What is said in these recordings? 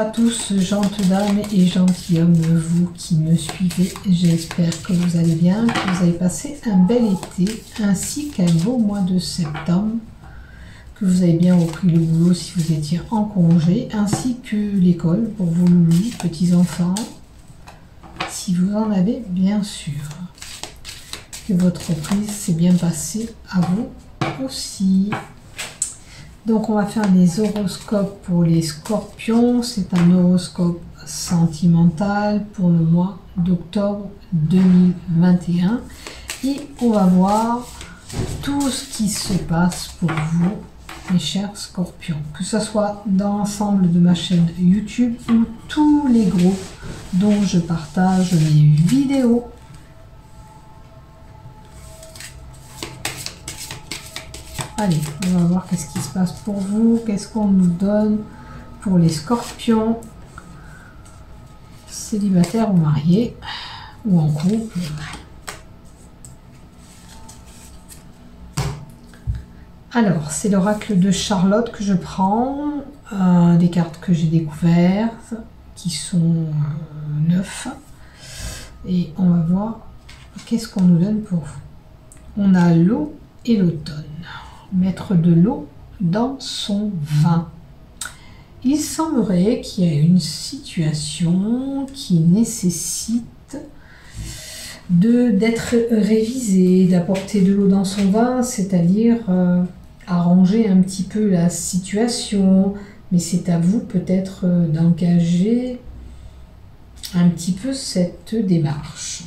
à tous, gentes dames et gentilshommes, vous qui me suivez. J'espère que vous allez bien, que vous avez passé un bel été, ainsi qu'un beau mois de septembre, que vous avez bien repris le boulot si vous étiez en congé, ainsi que l'école pour vos loulous, petits-enfants, si vous en avez bien sûr. Que votre reprise s'est bien passée à vous aussi. Donc on va faire les horoscopes pour les scorpions. C'est un horoscope sentimental pour le mois d'octobre 2021. Et on va voir tout ce qui se passe pour vous, mes chers scorpions. Que ce soit dans l'ensemble de ma chaîne YouTube ou tous les groupes dont je partage mes vidéos. Allez, on va voir qu'est-ce qui se passe pour vous, qu'est-ce qu'on nous donne pour les scorpions, célibataires ou mariés, ou en couple. Alors, c'est l'oracle de Charlotte que je prends, des cartes que j'ai découvertes, qui sont 9. Et on va voir qu'est-ce qu'on nous donne pour vous. On a l'eau et l'automne. Mettre de l'eau dans son vin. Il semblerait qu'il y ait une situation qui nécessite d'être révisée, d'apporter de l'eau dans son vin, c'est-à-dire arranger un petit peu la situation, mais c'est à vous peut-être d'engager un petit peu cette démarche.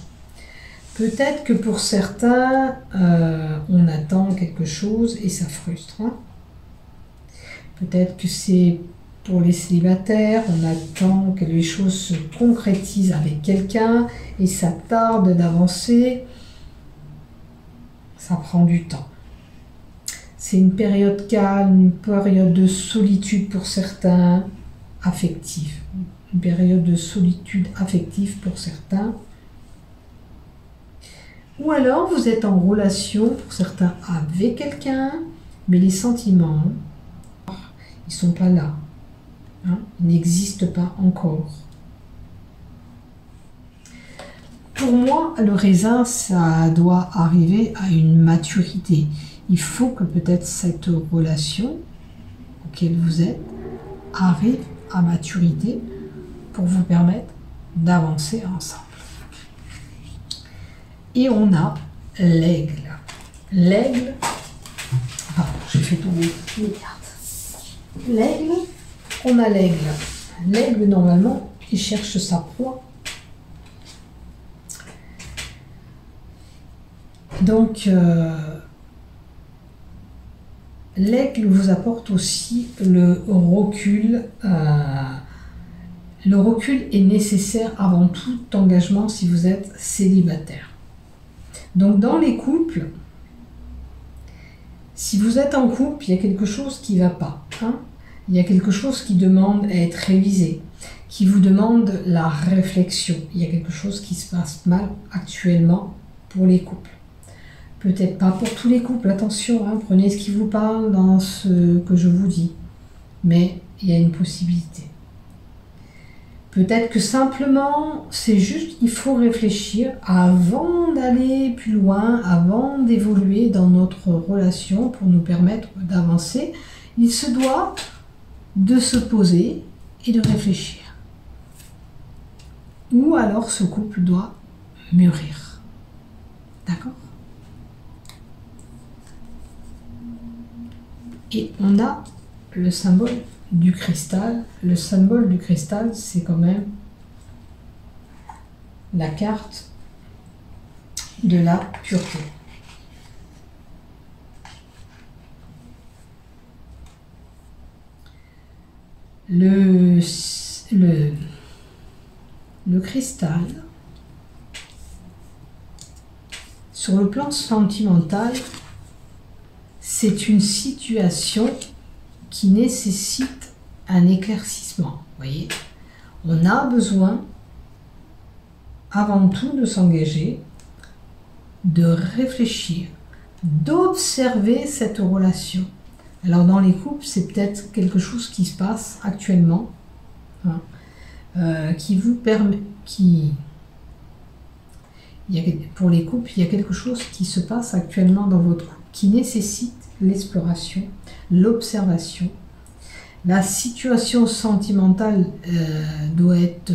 Peut-être que pour certains, on attend quelque chose et ça frustre. Hein. Peut-être que c'est pour les célibataires, on attend que les choses se concrétisent avec quelqu'un et ça tarde d'avancer. Ça prend du temps. C'est une période calme, une période de solitude pour certains, affective. Une période de solitude affective pour certains. Ou alors vous êtes en relation, pour certains, avec quelqu'un, mais les sentiments, ils ne sont pas là. Hein, ils n'existent pas encore. Pour moi, le raisin, ça doit arriver à une maturité. Il faut que peut-être cette relation auquel vous êtes arrive à maturité pour vous permettre d'avancer ensemble. Et on a l'aigle. L'aigle, pardon, j'ai fait tomber les cartes. L'aigle, on a l'aigle. L'aigle, normalement, il cherche sa proie. Donc, l'aigle vous apporte aussi le recul. Le recul est nécessaire avant tout engagement si vous êtes célibataire. Donc dans les couples, si vous êtes en couple, il y a quelque chose qui ne va pas. Hein, il y a quelque chose qui demande à être révisé, qui vous demande la réflexion. Il y a quelque chose qui se passe mal actuellement pour les couples. Peut-être pas pour tous les couples, attention, hein, prenez ce qui vous parle dans ce que je vous dis. Mais il y a une possibilité. Peut-être que simplement, c'est juste, il faut réfléchir avant d'aller plus loin, avant d'évoluer dans notre relation pour nous permettre d'avancer. Il se doit de se poser et de réfléchir. Ou alors ce couple doit mûrir. D'accord ? Et on a le symbole du cristal. Le symbole du cristal, c'est quand même la carte de la pureté. Le cristal, sur le plan sentimental, c'est une situation qui nécessite un éclaircissement. Vous voyez, on a besoin avant tout de s'engager, de réfléchir, d'observer cette relation. Alors dans les couples, c'est peut-être quelque chose qui se passe actuellement hein, qui vous permet, pour les couples, il y a quelque chose qui se passe actuellement dans votre couple qui nécessite l'exploration, l'observation. La situation sentimentale doit être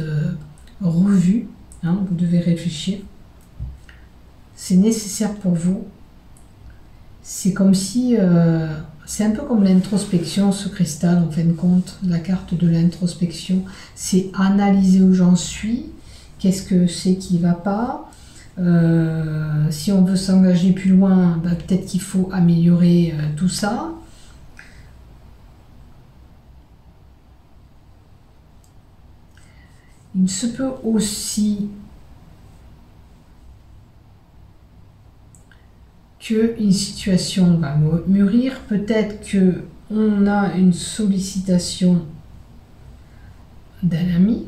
revue, hein, vous devez réfléchir. C'est nécessaire pour vous. C'est comme si, c'est un peu comme l'introspection, ce cristal, en fin de compte, la carte de l'introspection. C'est analyser où j'en suis, qu'est-ce que c'est qui ne va pas. Si on veut s'engager plus loin, bah, peut-être qu'il faut améliorer tout ça. Il se peut aussi qu'une situation va mûrir, peut-être qu'on a une sollicitation d'un ami,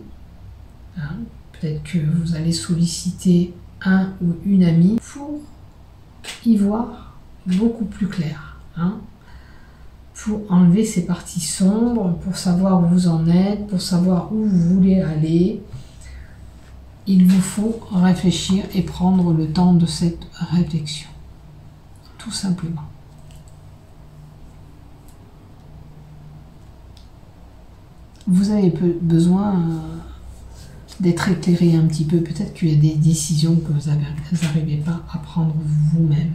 hein, peut-être que vous allez solliciter un ou une amie pour y voir beaucoup plus clair, hein, pour enlever ces parties sombres, pour savoir où vous en êtes, pour savoir où vous voulez aller. Il vous faut réfléchir et prendre le temps de cette réflexion, tout simplement. Vous avez besoin d'être éclairé un petit peu. Peut-être qu'il y a des décisions que vous n'arrivez pas à prendre vous-même.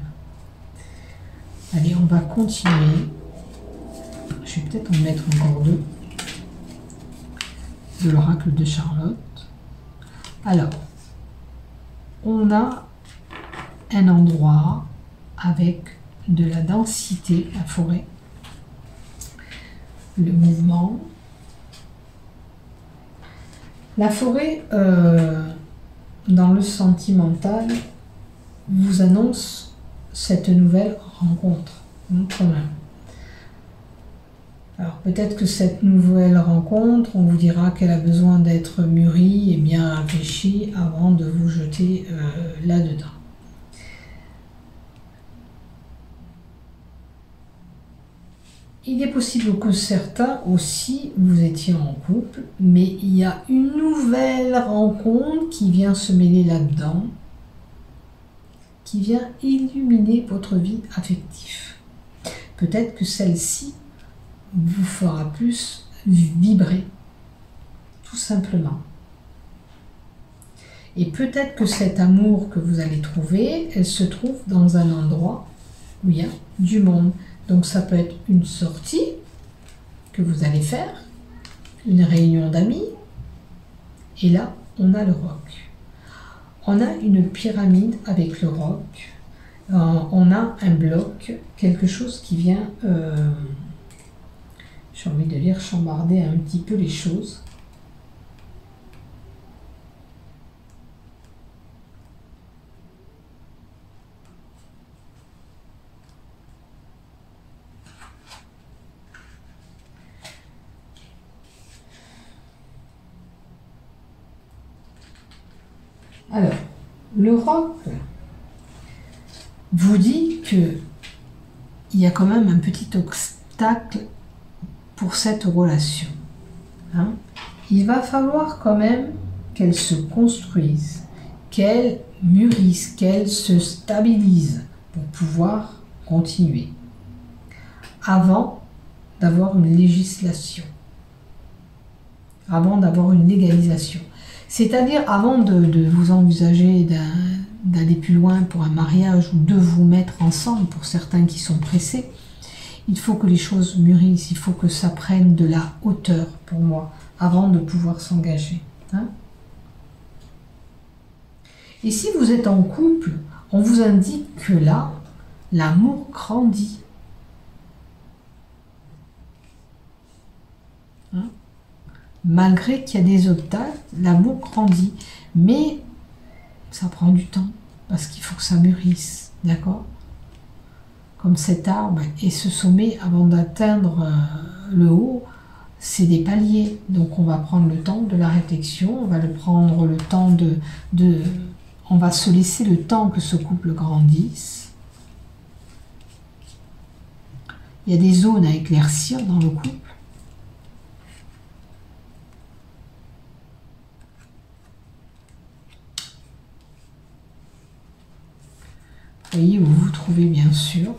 Allez, on va continuer. Je vais peut-être en mettre encore deux. De l'oracle de Charlotte. Alors, on a un endroit avec de la densité, la forêt, le mouvement. La forêt, dans le sentimental, vous annonce cette nouvelle rencontre, quand même. Alors peut-être que cette nouvelle rencontre, on vous dira qu'elle a besoin d'être mûrie et bien réfléchie avant de vous jeter là-dedans. Il est possible que certains aussi, vous étiez en couple, mais il y a une nouvelle rencontre qui vient se mêler là-dedans, qui vient illuminer votre vie affective. Peut-être que celle-ci vous fera plus vibrer, tout simplement. Et peut-être que cet amour que vous allez trouver, elle se trouve dans un endroit où il y a du monde. Donc ça peut être une sortie que vous allez faire, une réunion d'amis, et là, on a le roc. On a une pyramide avec le roc, on a un bloc, quelque chose qui vient, j'ai envie de dire, chambarder un petit peu les choses. Alors, le roc vous dit qu'il y a quand même un petit obstacle pour cette relation. Hein? Il va falloir quand même qu'elle se construise, qu'elle mûrisse, qu'elle se stabilise pour pouvoir continuer. Avant d'avoir une législation, avant d'avoir une légalisation. C'est-à-dire avant de vous envisager d'aller plus loin pour un mariage ou de vous mettre ensemble, pour certains qui sont pressés, il faut que les choses mûrissent, il faut que ça prenne de la hauteur pour moi, avant de pouvoir s'engager. Hein? Et si vous êtes en couple, on vous indique que là, l'amour grandit. Hein? Malgré qu'il y a des obstacles, l'amour grandit. Mais ça prend du temps, parce qu'il faut que ça mûrisse, d'accord? Comme cet arbre et ce sommet, avant d'atteindre le haut, c'est des paliers. Donc on va prendre le temps de la réflexion, on va prendre le temps on va se laisser le temps que ce couple grandisse. Il y a des zones à éclaircir dans le couple. voyez, vous vous trouvez bien sûr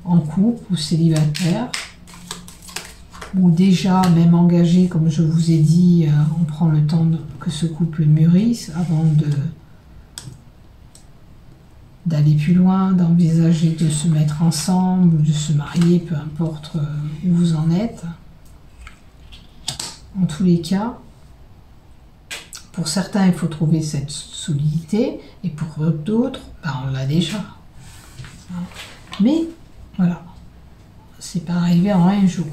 en couple ou célibataire, ou déjà même engagé, comme je vous ai dit, on prend le temps que ce couple mûrisse avant d'aller plus loin, d'envisager de se mettre ensemble ou de se marier, peu importe où vous en êtes. En tous les cas, pour certains, il faut trouver cette solidité, et pour d'autres, ben, on l'a déjà. Mais voilà, c'est pas arrivé en un jour.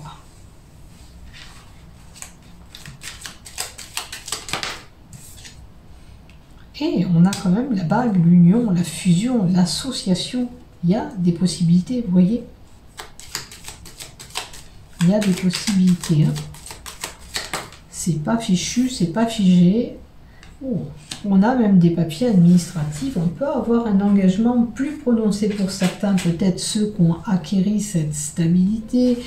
Et on a quand même la bague, l'union, la fusion, l'association. Il y a des possibilités, vous voyez. Il y a des possibilités. Hein. C'est pas fichu, c'est pas figé. Oh, on a même des papiers administratifs. On peut avoir un engagement plus prononcé pour certains, peut-être ceux qui ont acquis cette stabilité,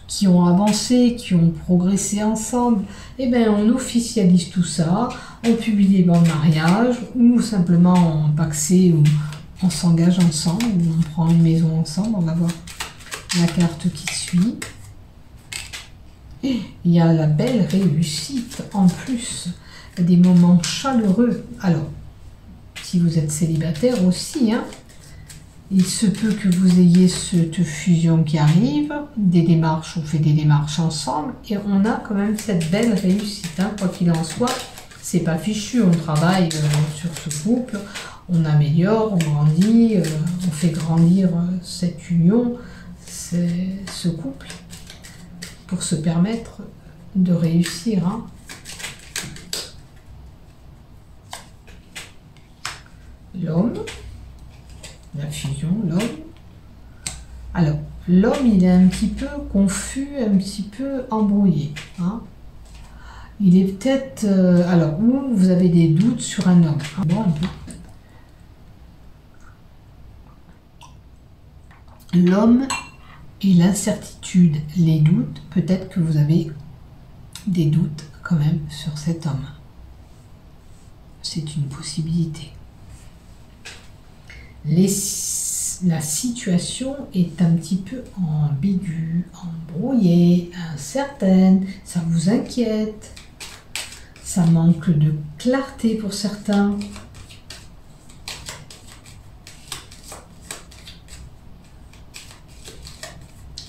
qui ont avancé, qui ont progressé ensemble. Eh bien, on officialise tout ça. On publie des bancs de mariage, ou simplement on paxé, ou on s'engage ensemble, ou on prend une maison ensemble. On va voir la carte qui suit. Et il y a la belle réussite en plus, des moments chaleureux. Alors, si vous êtes célibataire aussi, hein, il se peut que vous ayez cette fusion qui arrive, des démarches, on fait des démarches ensemble, et on a quand même cette belle réussite, hein, quoi qu'il en soit. C'est pas fichu, on travaille sur ce couple, on améliore, on grandit, on fait grandir cette union, ce couple, pour se permettre de réussir. Hein. L'homme, la fusion, l'homme. Alors, l'homme, il est un petit peu confus, un petit peu embrouillé. Hein. Il est peut-être... alors, où vous avez des doutes sur un homme. Bon, un peu. L'homme et l'incertitude, les doutes, peut-être que vous avez des doutes quand même sur cet homme. C'est une possibilité. La situation est un petit peu ambiguë, embrouillée, incertaine, ça vous inquiète. Ça manque de clarté pour certains.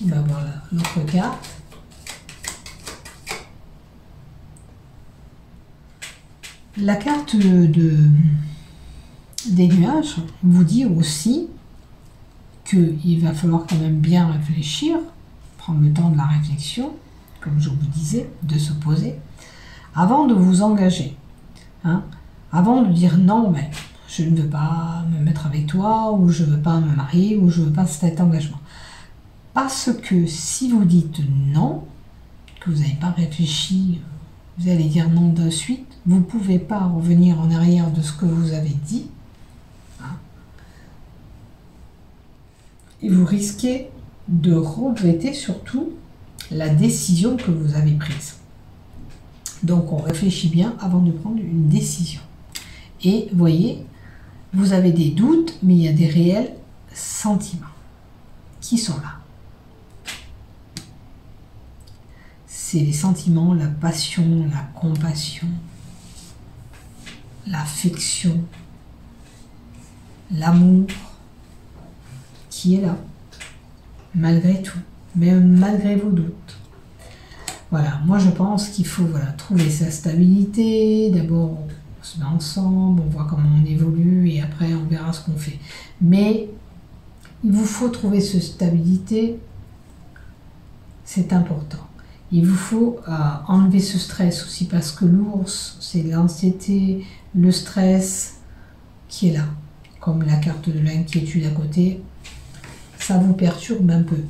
Ben voilà, notre carte. La carte des nuages vous dit aussi qu'il va falloir quand même bien réfléchir, prendre le temps de la réflexion, comme je vous disais, de se poser, avant de vous engager, hein, avant de dire non, mais je ne veux pas me mettre avec toi, ou je ne veux pas me marier, ou je ne veux pas cet engagement. Parce que si vous dites non, que vous n'avez pas réfléchi, vous allez dire non de suite, vous ne pouvez pas revenir en arrière de ce que vous avez dit, hein, et vous risquez de regretter surtout la décision que vous avez prise. Donc on réfléchit bien avant de prendre une décision. Et vous voyez, vous avez des doutes, mais il y a des réels sentiments qui sont là. C'est les sentiments, la passion, la compassion, l'affection, l'amour qui est là, malgré tout, même malgré vos doutes. Voilà, moi je pense qu'il faut trouver sa stabilité. D'abord, on se met ensemble, on voit comment on évolue et après on verra ce qu'on fait. Mais il vous faut trouver cette stabilité, c'est important. Il vous faut enlever ce stress aussi parce que l'ours, c'est l'anxiété, le stress qui est là. Comme la carte de l'inquiétude à côté, ça vous perturbe un peu.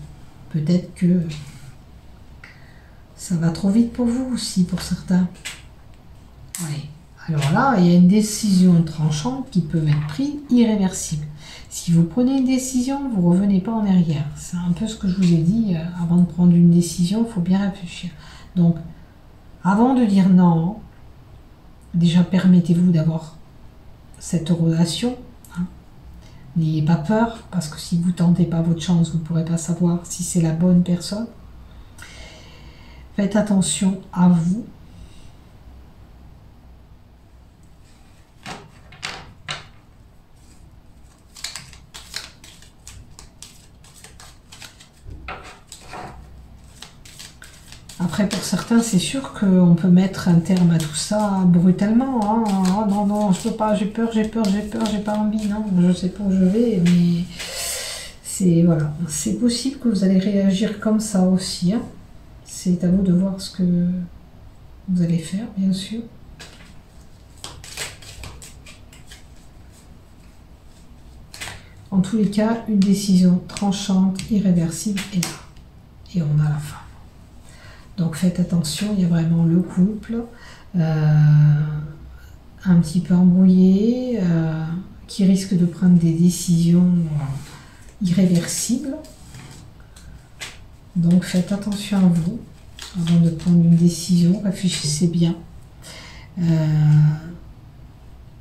Peut-être que ça va trop vite pour vous aussi, pour certains. Oui. Alors là, il y a une décision tranchante qui peut être prise, irréversible. Si vous prenez une décision, vous ne revenez pas en arrière. C'est un peu ce que je vous ai dit. Avant de prendre une décision, il faut bien réfléchir. Donc, avant de dire non, déjà permettez-vous d'avoir cette relation. Hein. N'ayez pas peur, parce que si vous ne tentez pas votre chance, vous ne pourrez pas savoir si c'est la bonne personne. Faites attention à vous. Après, pour certains, c'est sûr qu'on peut mettre un terme à tout ça brutalement. Hein. Oh, non, non, je peux pas, j'ai peur, j'ai pas envie. Non, je sais pas où je vais, mais c'est voilà, c'est possible que vous allez réagir comme ça aussi. Hein. C'est à vous de voir ce que vous allez faire, bien sûr. En tous les cas, une décision tranchante, irréversible est là. Et on a la fin. Donc faites attention, il y a vraiment le couple, un petit peu embrouillé, qui risque de prendre des décisions irréversibles. Donc faites attention à vous, avant de prendre une décision, réfléchissez bien.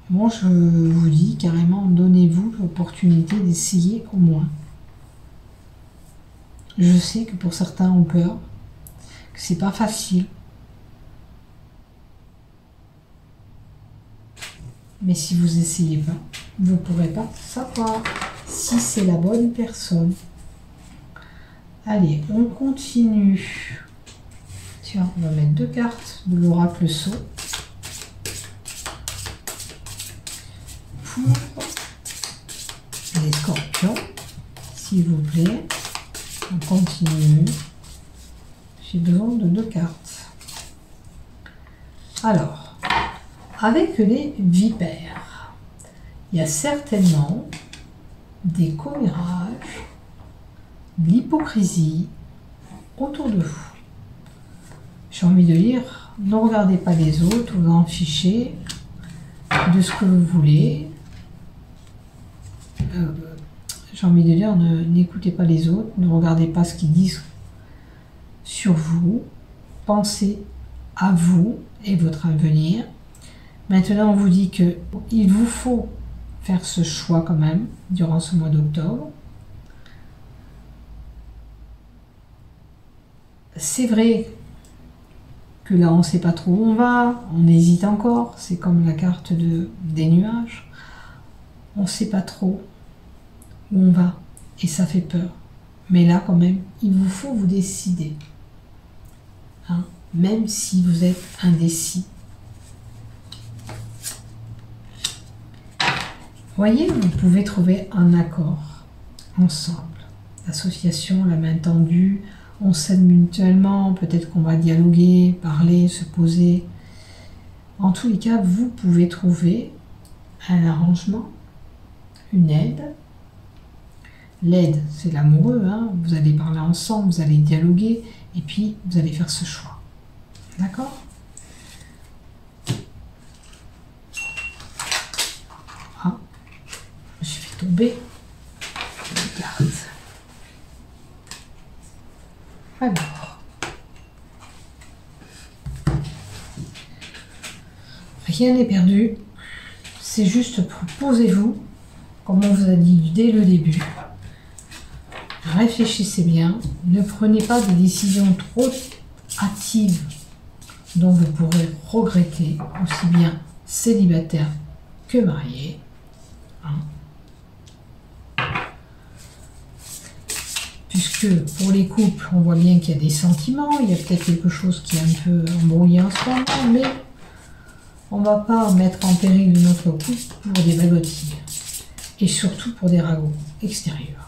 Moi je vous dis carrément, donnez-vous l'opportunité d'essayer au moins. Je sais que pour certains ont peur, que c'est pas facile. Mais si vous essayez pas, vous ne pourrez pas savoir si c'est la bonne personne. Allez, on continue. Tiens, on va mettre 2 cartes de l'oracle Sceau. Pour les scorpions, s'il vous plaît. On continue. J'ai besoin de 2 cartes. Alors, avec les vipères, il y a certainement des commérages, de l'hypocrisie autour de vous. J'ai envie de dire, ne regardez pas les autres, vous en fichez de ce que vous voulez. J'ai envie de dire, n'écoutez pas les autres, ne regardez pas ce qu'ils disent sur vous, pensez à vous et votre avenir. Maintenant, on vous dit que il vous faut faire ce choix quand même durant ce mois d'octobre. C'est vrai que là, on ne sait pas trop où on va, on hésite encore, c'est comme la carte des nuages. On ne sait pas trop où on va et ça fait peur. Mais là, quand même, il vous faut vous décider. Hein, même si vous êtes indécis. Voyez, vous pouvez trouver un accord ensemble. L'association, la main tendue, on s'aide mutuellement, peut-être qu'on va dialoguer, parler, se poser. En tous les cas, vous pouvez trouver un arrangement, une aide. L'aide, c'est l'amoureux, hein. Vous allez parler ensemble, vous allez dialoguer, et puis vous allez faire ce choix. D'accord ? Ah, je vais tomber les cartes. Alors, rien n'est perdu, c'est juste posez-vous, comme on vous a dit dès le début. Réfléchissez bien, ne prenez pas des décisions trop hâtives dont vous pourrez regretter, aussi bien célibataire que marié. Hein. Puisque pour les couples, on voit bien qu'il y a des sentiments, il y a peut-être quelque chose qui est un peu embrouillé en ce moment, mais on ne va pas mettre en péril notre couple pour des bagotilles. Et surtout pour des ragots extérieurs.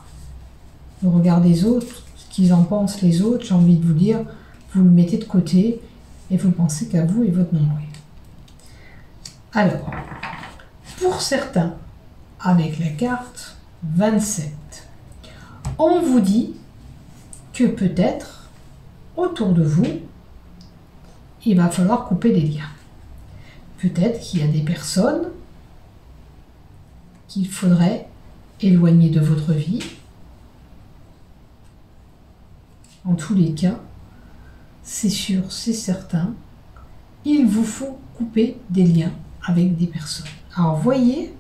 Le regard des autres, ce qu'ils en pensent les autres, j'ai envie de vous dire, vous le mettez de côté et vous pensez qu'à vous et votre nombril. Alors, pour certains, avec la carte 27, on vous dit que peut-être, autour de vous, il va falloir couper des liens. Peut-être qu'il y a des personnes qu'il faudrait éloigner de votre vie. En tous les cas, c'est sûr, c'est certain, il vous faut couper des liens avec des personnes. Alors voyez,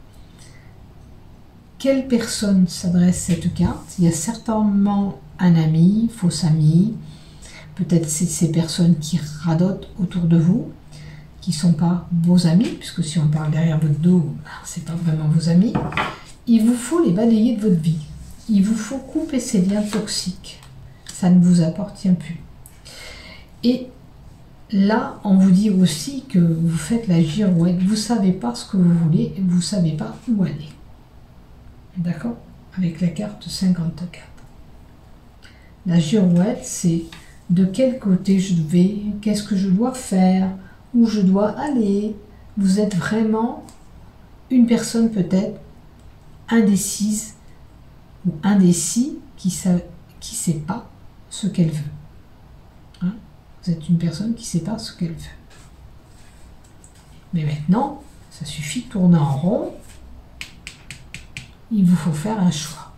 quelle personne s'adresse cette carte? Il y a certainement un ami, faux ami, peut-être c'est ces personnes qui radotent autour de vous, qui ne sont pas vos amis, puisque si on parle derrière votre dos, c'est pas vraiment vos amis. Il vous faut les balayer de votre vie. Il vous faut couper ces liens toxiques. Ça ne vous appartient plus. Et là, on vous dit aussi que vous faites la girouette. Vous ne savez pas ce que vous voulez et vous ne savez pas où aller. D'accord? Avec la carte 54. La girouette, c'est de quel côté je vais, qu'est-ce que je dois faire, où je dois aller. Vous êtes vraiment une personne peut-être indécise ou indécis qui sait pas ce qu'elle veut. Hein? Vous êtes une personne qui ne sait pas ce qu'elle veut. Mais maintenant, ça suffit de tourner en rond. Il vous faut faire un choix.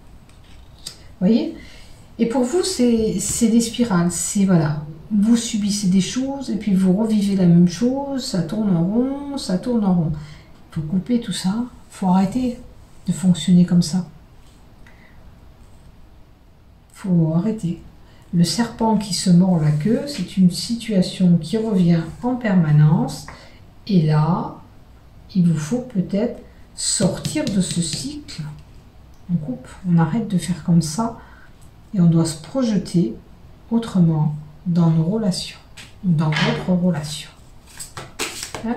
Vous voyez? Et pour vous, c'est des spirales. C'est voilà, vous subissez des choses et puis vous revivez la même chose. Ça tourne en rond, ça tourne en rond. Il faut couper tout ça. Il faut arrêter de fonctionner comme ça. Il faut arrêter. Le serpent qui se mord la queue, c'est une situation qui revient en permanence. Et là, il vous faut peut-être sortir de ce cycle. On coupe, on arrête de faire comme ça. Et on doit se projeter autrement dans nos relations, dans votre relation. Hein?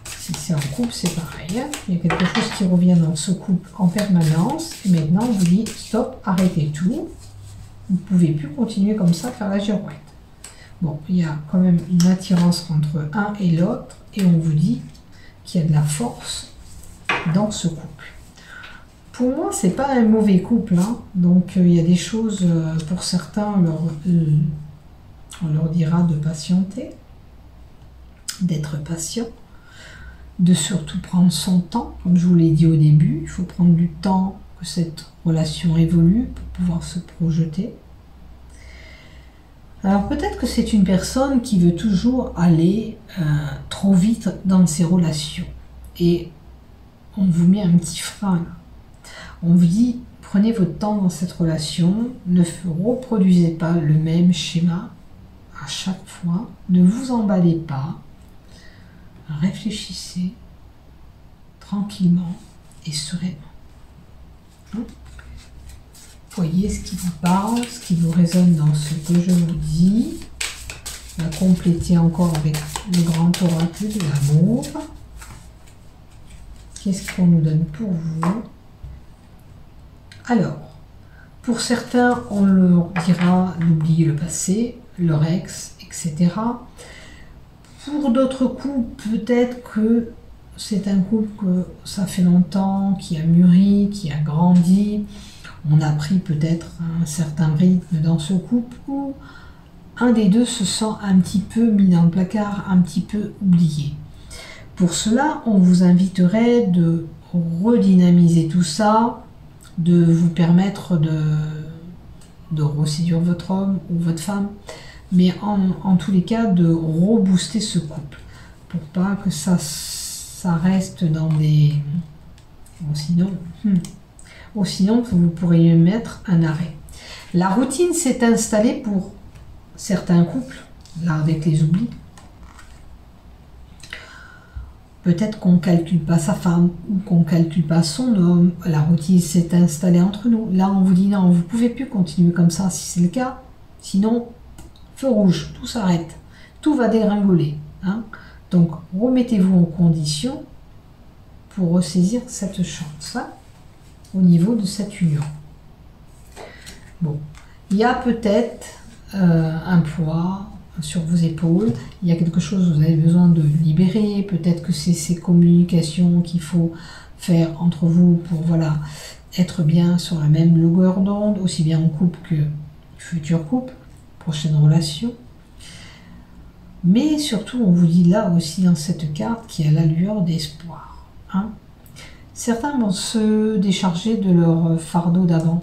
Si c'est en couple, c'est pareil. Hein? Il y a quelque chose qui revient dans ce couple en permanence. Et maintenant, on vous dit, stop, arrêtez tout. Vous ne pouvez plus continuer comme ça à faire la girouette. Bon, il y a quand même une attirance entre un et l'autre. Et on vous dit qu'il y a de la force dans ce couple. Pour moi, c'est pas un mauvais couple. Hein. Donc, il y a des choses, pour certains, on leur dira de patienter, d'être patient, de surtout prendre son temps. Comme je vous l'ai dit au début, il faut prendre du temps que cette relation évolue pour pouvoir se projeter. Alors, peut-être que c'est une personne qui veut toujours aller trop vite dans ses relations. Et on vous met un petit frein là. On vous dit, prenez votre temps dans cette relation, ne reproduisez pas le même schéma à chaque fois, ne vous emballez pas, réfléchissez tranquillement et sereinement. Voyez ce qui vous parle, ce qui vous résonne dans ce que je vous dis. On va compléter encore avec le grand oracle de l'amour. Qu'est-ce qu'on nous donne pour vous ? Alors, pour certains, on leur dira d'oublier le passé, leur ex, etc. Pour d'autres couples, peut-être que c'est un couple que ça fait longtemps, qui a mûri, qui a grandi. On a pris peut-être un certain rythme dans ce couple où un des deux se sent un petit peu mis dans le placard, un petit peu oublié. Pour cela, on vous inviterait de redynamiser tout ça, de vous permettre de reséduire votre homme ou votre femme, mais en tous les cas de rebooster ce couple pour pas que ça reste dans des... sinon vous pourriez mettre un arrêt. La routine s'est installée pour certains couples, là avec les oublis. Peut-être qu'on ne calcule pas sa femme ou qu'on ne calcule pas son homme. La routine s'est installée entre nous. Là, on vous dit non, vous ne pouvez plus continuer comme ça si c'est le cas. Sinon, feu rouge, tout s'arrête. Tout va dégringoler. Hein. Donc, remettez-vous en condition pour ressaisir cette chance hein, au niveau de cette union. Bon, il y a peut-être un poids sur vos épaules, il y a quelque chose que vous avez besoin de libérer, peut-être que c'est ces communications qu'il faut faire entre vous pour voilà, être bien sur la même longueur d'onde, aussi bien en couple que futur couple, prochaine relation. Mais surtout, on vous dit là aussi dans cette carte qu'il y a la lueur d'espoir. Hein. Certains vont se décharger de leur fardeau d'avant,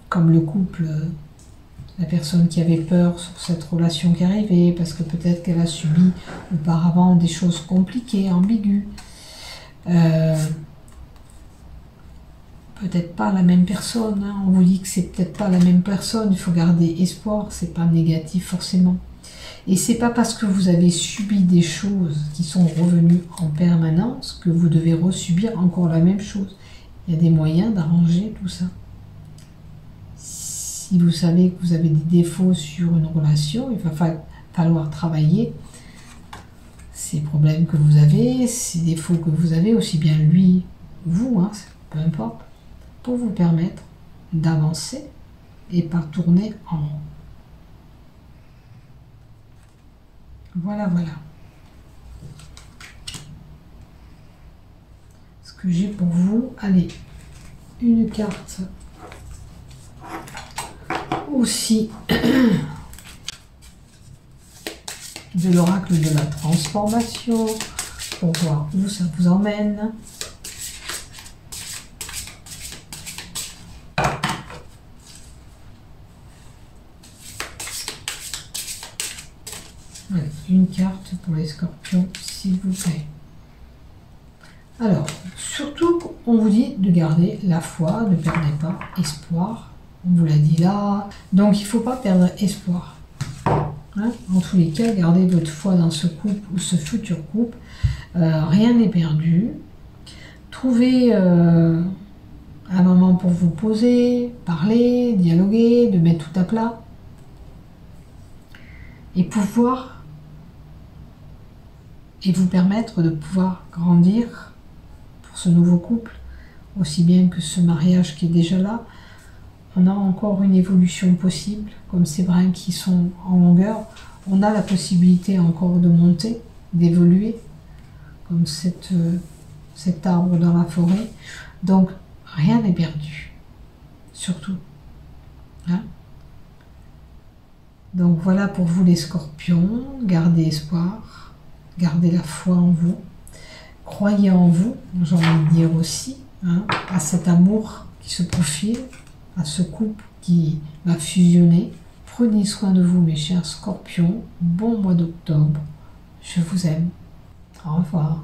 comme le couple... la personne qui avait peur sur cette relation qui arrivait, parce que peut-être qu'elle a subi auparavant des choses compliquées, ambiguës. Peut-être pas la même personne, hein. On vous dit que c'est peut-être pas la même personne, il faut garder espoir, c'est pas négatif forcément. Et c'est pas parce que vous avez subi des choses qui sont revenues en permanence que vous devez resubir encore la même chose. Il y a des moyens d'arranger tout ça. Si vous savez que vous avez des défauts sur une relation, il va falloir travailler ces problèmes que vous avez, ces défauts que vous avez, aussi bien lui, vous, hein, peu importe, pour vous permettre d'avancer et pas tourner en rond. Voilà, voilà. Ce que j'ai pour vous, allez, une carte aussi de l'oracle de la transformation pour voir où ça vous emmène. Allez, une carte pour les scorpions, s'il vous plaît. Alors, surtout, on vous dit de garder la foi, ne perdez pas espoir. On vous l'a dit là. Donc, il ne faut pas perdre espoir. Hein? En tous les cas, gardez votre foi dans ce couple ou ce futur couple. Rien n'est perdu. Trouvez un moment pour vous poser, parler, dialoguer, de mettre tout à plat. Et pouvoir et vous permettre de pouvoir grandir pour ce nouveau couple, aussi bien que ce mariage qui est déjà là. On a encore une évolution possible, comme ces brins qui sont en longueur. On a la possibilité encore de monter, d'évoluer, comme cet arbre dans la forêt. Donc, rien n'est perdu, surtout. Hein? Donc voilà pour vous les scorpions, gardez espoir, gardez la foi en vous, croyez en vous, j'ai envie de dire aussi, hein, à cet amour qui se profile, à ce couple qui va fusionner. Prenez soin de vous mes chers scorpions, bon mois d'octobre, je vous aime, au revoir.